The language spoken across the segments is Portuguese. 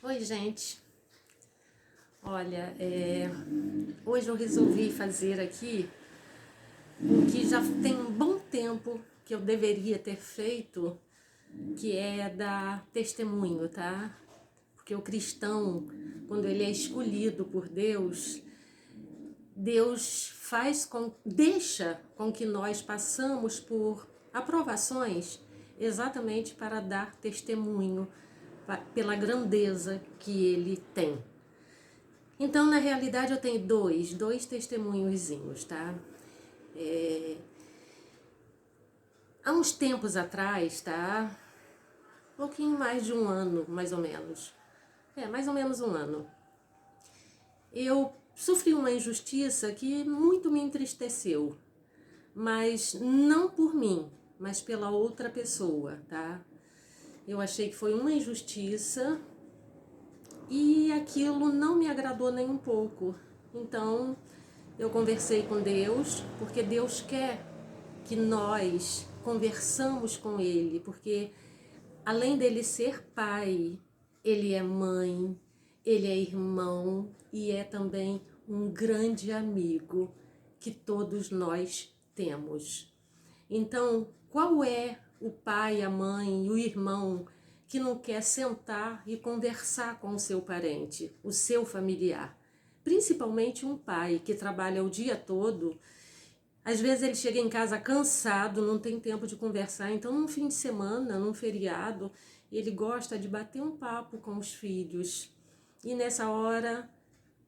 Oi, gente. Olha, hoje eu resolvi fazer aqui o que já tem um bom tempo que eu deveria ter feito, que é dar testemunho, tá? Porque o cristão, quando ele é escolhido por Deus, Deus deixa com que nós passamos por aprovações exatamente para dar testemunho pela grandeza que ele tem. Então, na realidade, eu tenho dois testemunhozinhos, tá? Há uns tempos atrás, tá? Um pouquinho mais de um ano, mais ou menos. Mais ou menos um ano. Eu sofri uma injustiça que muito me entristeceu, mas não por mim, mas pela outra pessoa, tá? Eu achei que foi uma injustiça e aquilo não me agradou nem um pouco. Então, eu conversei com Deus, porque Deus quer que nós conversamos com Ele, porque além dele ser pai, Ele é mãe, Ele é irmão e é também um grande amigo que todos nós temos. Então, qual é o pai, a mãe, o irmão que não quer sentar e conversar com o seu parente, o seu familiar? Principalmente um pai que trabalha o dia todo. Às vezes ele chega em casa cansado, não tem tempo de conversar, então num fim de semana, num feriado, ele gosta de bater um papo com os filhos. E nessa hora,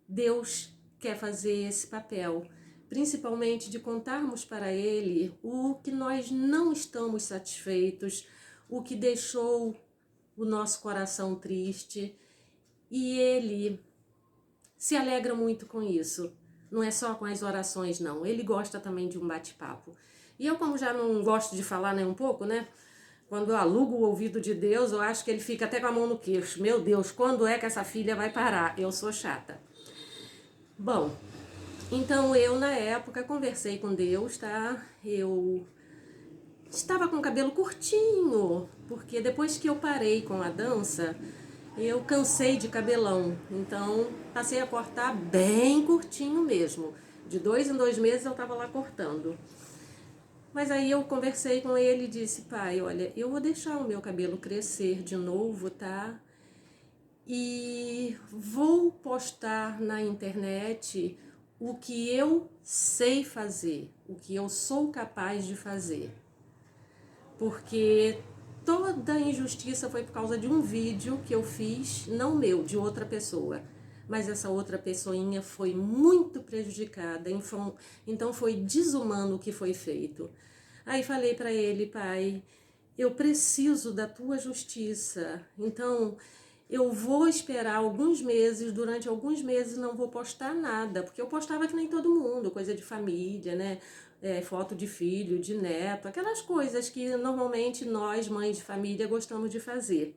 Deus quer fazer esse papel, principalmente de contarmos para ele o que nós não estamos satisfeitos, o que deixou o nosso coração triste, e ele se alegra muito com isso. Não é só com as orações, não. Ele gosta também de um bate-papo. E eu, como já não gosto de falar nem um pouco, né? Quando eu alugo o ouvido de Deus, eu acho que ele fica até com a mão no queixo. Meu Deus, quando é que essa filha vai parar? Eu sou chata. Bom, então eu, na época, conversei com Deus, tá? Eu estava com o cabelo curtinho, porque depois que eu parei com a dança, eu cansei de cabelão, então passei a cortar bem curtinho mesmo. De 2 em 2 meses eu estava lá cortando. Mas aí eu conversei com ele e disse: pai, olha, eu vou deixar o meu cabelo crescer de novo, tá? E vou postar na internet o que eu sei fazer, o que eu sou capaz de fazer. Porque toda a injustiça foi por causa de um vídeo que eu fiz, não meu, de outra pessoa. Mas essa outra pessoinha foi muito prejudicada, então foi desumano o que foi feito. Aí falei para ele: pai, eu preciso da tua justiça, então eu vou esperar alguns meses, durante alguns meses não vou postar nada, porque eu postava que nem todo mundo, coisa de família, né? Foto de filho, de neto, aquelas coisas que normalmente nós, mães de família, gostamos de fazer.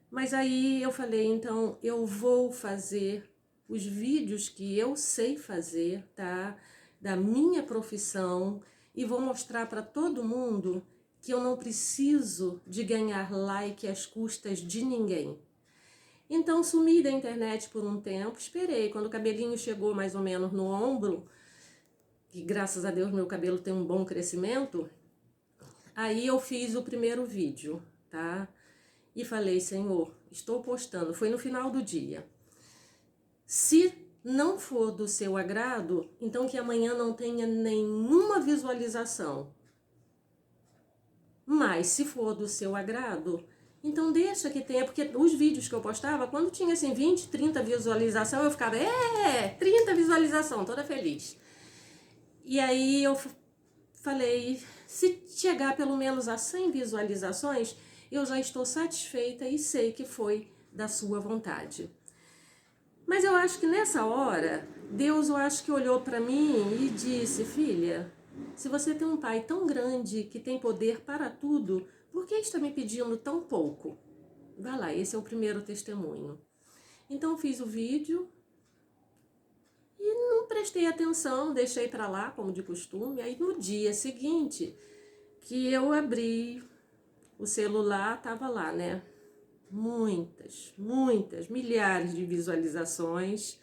Mas aí eu falei: então eu vou fazer os vídeos que eu sei fazer, tá? Da minha profissão, e vou mostrar para todo mundo que eu não preciso de ganhar like às custas de ninguém. Então sumi da internet por um tempo, esperei. Quando o cabelinho chegou mais ou menos no ombro, que graças a Deus meu cabelo tem um bom crescimento, aí eu fiz o primeiro vídeo, tá? E falei: Senhor, estou postando, foi no final do dia. Se não for do seu agrado, então que amanhã não tenha nenhuma visualização. Mas se for do seu agrado, então deixa que tenha, porque os vídeos que eu postava, quando tinha assim 20, 30 visualização, eu ficava, 30 visualização, toda feliz. E aí eu falei: se chegar pelo menos a 100 visualizações, eu já estou satisfeita e sei que foi da sua vontade. Mas eu acho que nessa hora, Deus, eu acho que olhou para mim e disse: filha, se você tem um pai tão grande que tem poder para tudo, por que está me pedindo tão pouco? Vai lá, esse é o primeiro testemunho. Então fiz o vídeo e não prestei atenção, deixei para lá, como de costume. Aí no dia seguinte que eu abri o celular, tava lá, né? muitas, milhares de visualizações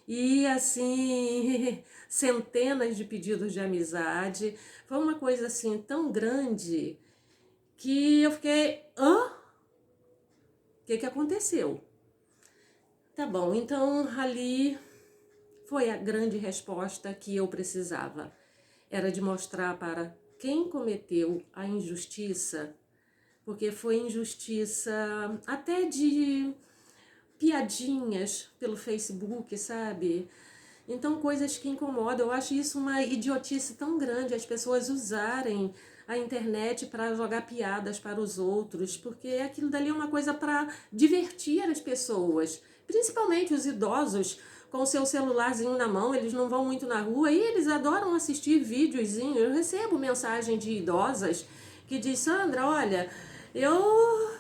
e assim, centenas de pedidos de amizade. Foi uma coisa assim tão grande que eu fiquei, hã? O que aconteceu? Tá bom, então ali foi a grande resposta que eu precisava. Era de mostrar para quem cometeu a injustiça, porque foi injustiça até de piadinhas pelo Facebook, sabe? Então, coisas que incomodam. Eu acho isso uma idiotice tão grande, as pessoas usarem a internet para jogar piadas para os outros, porque aquilo dali é uma coisa para divertir as pessoas, principalmente os idosos com o seu celularzinho na mão, eles não vão muito na rua e eles adoram assistir videozinhos. Eu recebo mensagem de idosas que diz: Sandra, olha, eu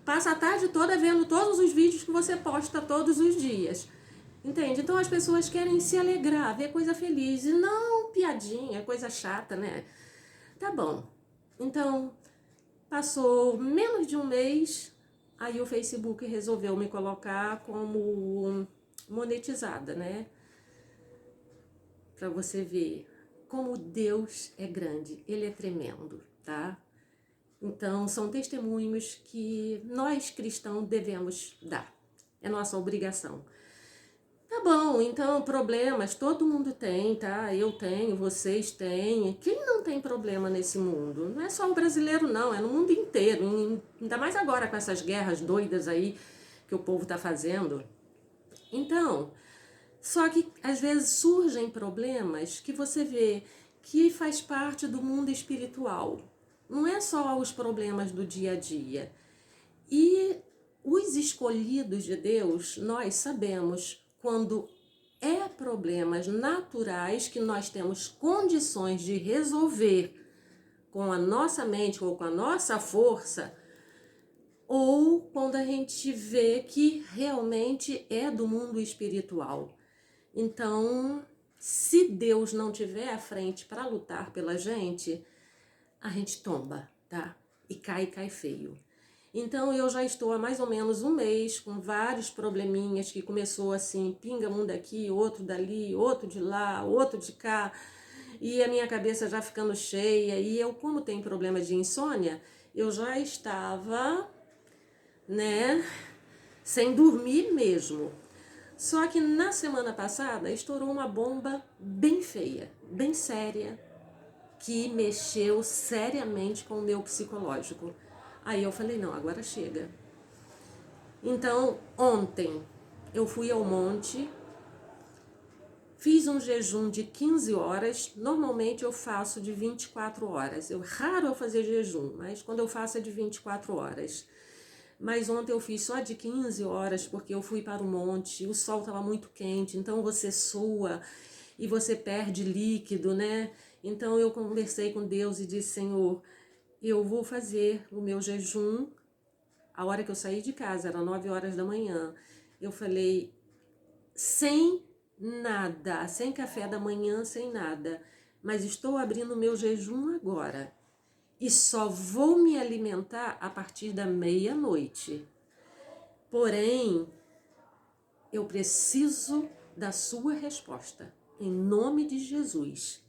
passo a tarde toda vendo todos os vídeos que você posta todos os dias. Entende? Então as pessoas querem se alegrar, ver coisa feliz e não piadinha, coisa chata, né? Tá bom. Então, passou menos de um mês, aí o Facebook resolveu me colocar como monetizada, né? Pra você ver como Deus é grande, Ele é tremendo, tá? Então, são testemunhos que nós cristãos devemos dar. É nossa obrigação. Tá bom, então problemas todo mundo tem, tá? Eu tenho, vocês têm. Quem não tem problema nesse mundo? Não é só o brasileiro, não, é no mundo inteiro. Ainda mais agora com essas guerras doidas aí que o povo tá fazendo. Então, só que às vezes surgem problemas que você vê que faz parte do mundo espiritual. Não é só os problemas do dia a dia. E os escolhidos de Deus, nós sabemos quando é problemas naturais que nós temos condições de resolver com a nossa mente ou com a nossa força, ou quando a gente vê que realmente é do mundo espiritual. Então, se Deus não tiver à frente para lutar pela gente, a gente tomba, tá? E cai feio. Então eu já estou há mais ou menos um mês com vários probleminhas que começou assim, pinga um daqui, outro dali, outro de lá, outro de cá, e a minha cabeça já ficando cheia, e eu, como tenho problemas de insônia, eu já estava, né, sem dormir mesmo. Só que na semana passada estourou uma bomba bem feia, bem séria, que mexeu seriamente com o meu psicológico. Aí eu falei, não, agora chega. Então, ontem eu fui ao monte, fiz um jejum de 15 horas, normalmente eu faço de 24 horas. Raro eu fazer jejum, mas quando eu faço é de 24 horas. Mas ontem eu fiz só de 15 horas, porque eu fui para o monte, o sol estava muito quente, então você sua e você perde líquido, né? Então eu conversei com Deus e disse, Senhor, eu vou fazer o meu jejum. A hora que eu saí de casa, era 9 horas da manhã. Eu falei, sem nada, sem café da manhã, sem nada. Mas estou abrindo o meu jejum agora. E só vou me alimentar a partir da meia-noite. Porém, eu preciso da sua resposta, em nome de Jesus.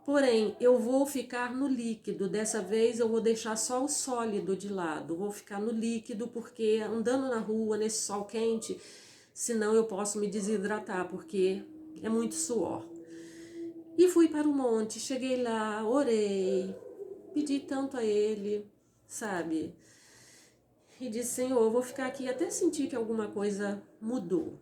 Porém, eu vou ficar no líquido, dessa vez eu vou deixar só o sólido de lado, vou ficar no líquido porque andando na rua, nesse sol quente, senão eu posso me desidratar, porque é muito suor. E fui para o monte, cheguei lá, orei, pedi tanto a Ele, sabe? E disse, Senhor, eu vou ficar aqui até sentir que alguma coisa mudou.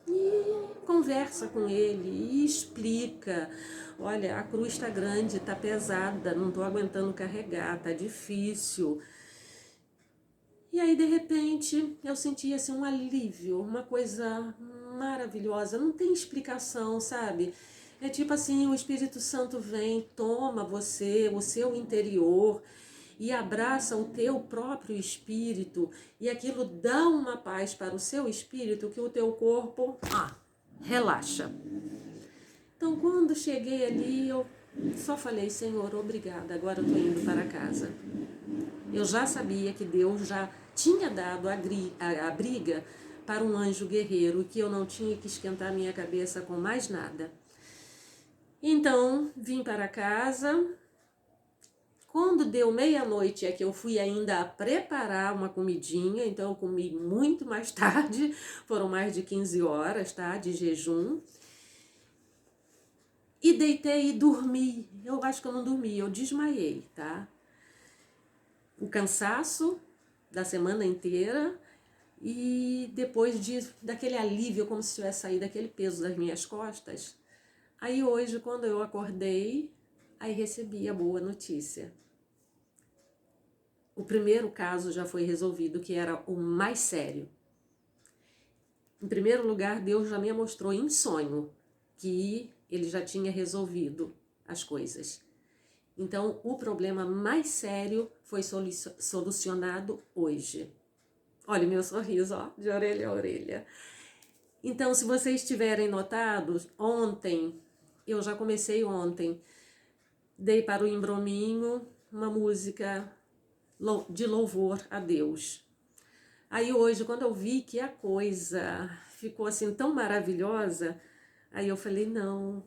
E conversa com ele e explica, olha, a cruz está grande, está pesada, não estou aguentando carregar, está difícil. E aí, de repente, eu senti assim, um alívio, uma coisa maravilhosa, não tem explicação, sabe? É tipo assim, o Espírito Santo vem, toma você, o seu interior, e abraça o teu próprio espírito, e aquilo dá uma paz para o seu espírito que o teu corpo, relaxa. Então, quando cheguei ali, eu só falei, Senhor, obrigada, agora eu estou indo para casa. Eu já sabia que Deus já tinha dado a briga para um anjo guerreiro, que eu não tinha que esquentar minha cabeça com mais nada. Então, vim para casa. Quando deu meia-noite é que eu fui ainda preparar uma comidinha, então eu comi muito mais tarde, foram mais de 15 horas, tá, de jejum. E deitei e dormi. Eu acho que eu não dormi, eu desmaiei, tá? O cansaço da semana inteira e depois daquele alívio, como se tivesse saído aquele peso das minhas costas. Aí hoje, quando eu acordei, aí recebi a boa notícia. O primeiro caso já foi resolvido, que era o mais sério. Em primeiro lugar, Deus já me mostrou em sonho que ele já tinha resolvido as coisas. Então, o problema mais sério foi solucionado hoje. Olha o meu sorriso, ó, de orelha a orelha. Então, se vocês tiverem notado, eu já comecei ontem, dei para o Imbrominho uma música de louvor a Deus. Aí hoje, quando eu vi que a coisa ficou assim tão maravilhosa, aí eu falei, não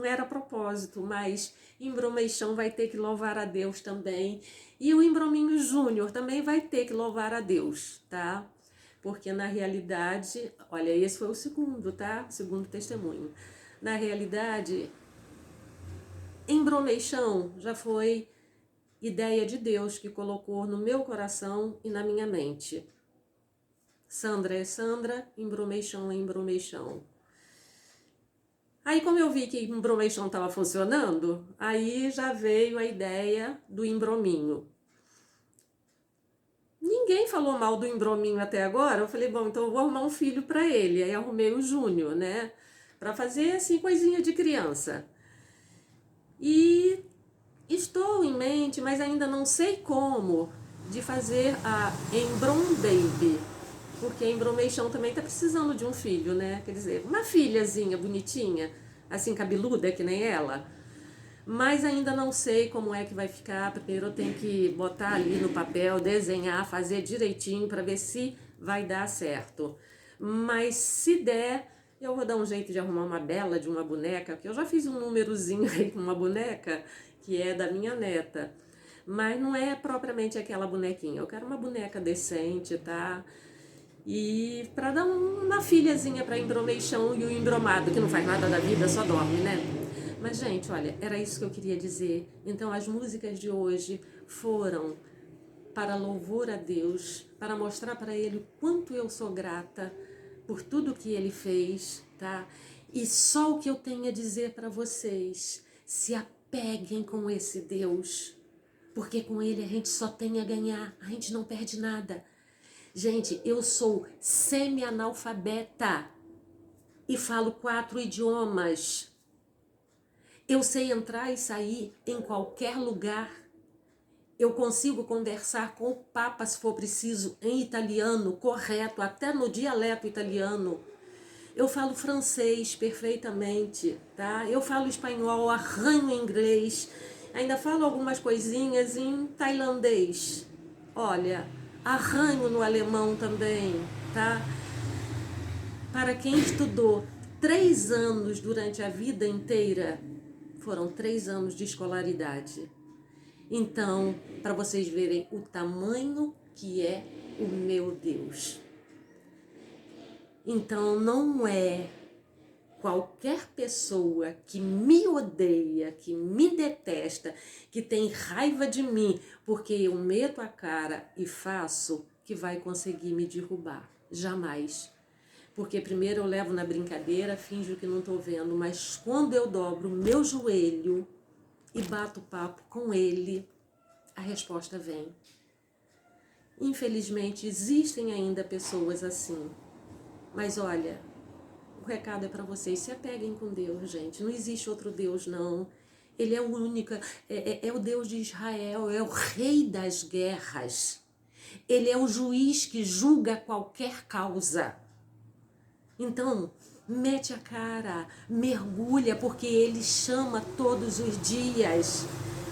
era propósito, mas Imbromeixão vai ter que louvar a Deus também. E o Imbrominho Júnior também vai ter que louvar a Deus, tá? Porque na realidade, olha, esse foi o segundo, tá? O segundo testemunho. Na realidade, Imbromeixão já foi ideia de Deus que colocou no meu coração e na minha mente. Sandra é Sandra, Imbromeixão é Imbromeixão. Aí, como eu vi que Imbromeixão estava funcionando, aí já veio a ideia do Imbrominho. Ninguém falou mal do Imbrominho até agora. Eu falei, bom, então eu vou arrumar um filho para ele. Aí arrumei o Júnior, né? Para fazer assim, coisinha de criança. E estou em mente, mas ainda não sei como, de fazer a Embrom Baby. Porque a Embromeixão também está precisando de um filho, né? Quer dizer, uma filhazinha bonitinha, assim cabeluda que nem ela. Mas ainda não sei como é que vai ficar. Primeiro eu tenho que botar ali no papel, desenhar, fazer direitinho para ver se vai dar certo. Mas se der, eu vou dar um jeito de arrumar uma bela de uma boneca, porque eu já fiz um númerozinho aí com uma boneca que é da minha neta. Mas não é propriamente aquela bonequinha. Eu quero uma boneca decente, tá? E para dar uma filhazinha para Embromeixão e o Embromado, que não faz nada da vida, só dorme, né? Mas, gente, olha, era isso que eu queria dizer. Então, as músicas de hoje foram para louvor a Deus, para mostrar para Ele o quanto eu sou grata por tudo que Ele fez, tá? E só o que eu tenho a dizer para vocês, se apeguem com esse Deus, porque com Ele a gente só tem a ganhar, a gente não perde nada. Gente, eu sou semi-analfabeta e falo 4 idiomas. Eu sei entrar e sair em qualquer lugar. Eu consigo conversar com o Papa, se for preciso, em italiano, correto, até no dialeto italiano. Eu falo francês perfeitamente, tá? Eu falo espanhol, arranho inglês, ainda falo algumas coisinhas em tailandês. Olha, arranho no alemão também, tá? Para quem estudou 3 anos durante a vida inteira, foram 3 anos de escolaridade. Então, para vocês verem o tamanho que é o meu Deus. Então, não é qualquer pessoa que me odeia, que me detesta, que tem raiva de mim, porque eu meto a cara e faço, que vai conseguir me derrubar. Jamais. Porque primeiro eu levo na brincadeira, finjo que não estou vendo, mas quando eu dobro o meu joelho e bato papo com ele, a resposta vem. Infelizmente, existem ainda pessoas assim. Mas olha, o recado é para vocês, se apeguem com Deus, gente. Não existe outro Deus, não. Ele é o único, é o Deus de Israel, é o rei das guerras. Ele é o juiz que julga qualquer causa. Então, mete a cara, mergulha, porque ele chama todos os dias.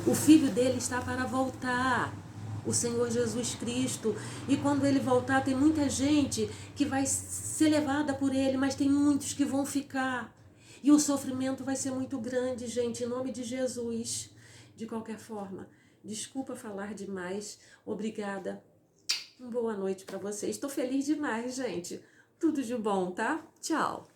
O filho dele está para voltar. o Senhor Jesus Cristo. E quando ele voltar, tem muita gente que vai ser levada por ele, mas tem muitos que vão ficar. E o sofrimento vai ser muito grande, gente, em nome de Jesus. De qualquer forma, desculpa falar demais. Obrigada. Uma boa noite para vocês. Estou feliz demais, gente. Tudo de bom, tá? Tchau.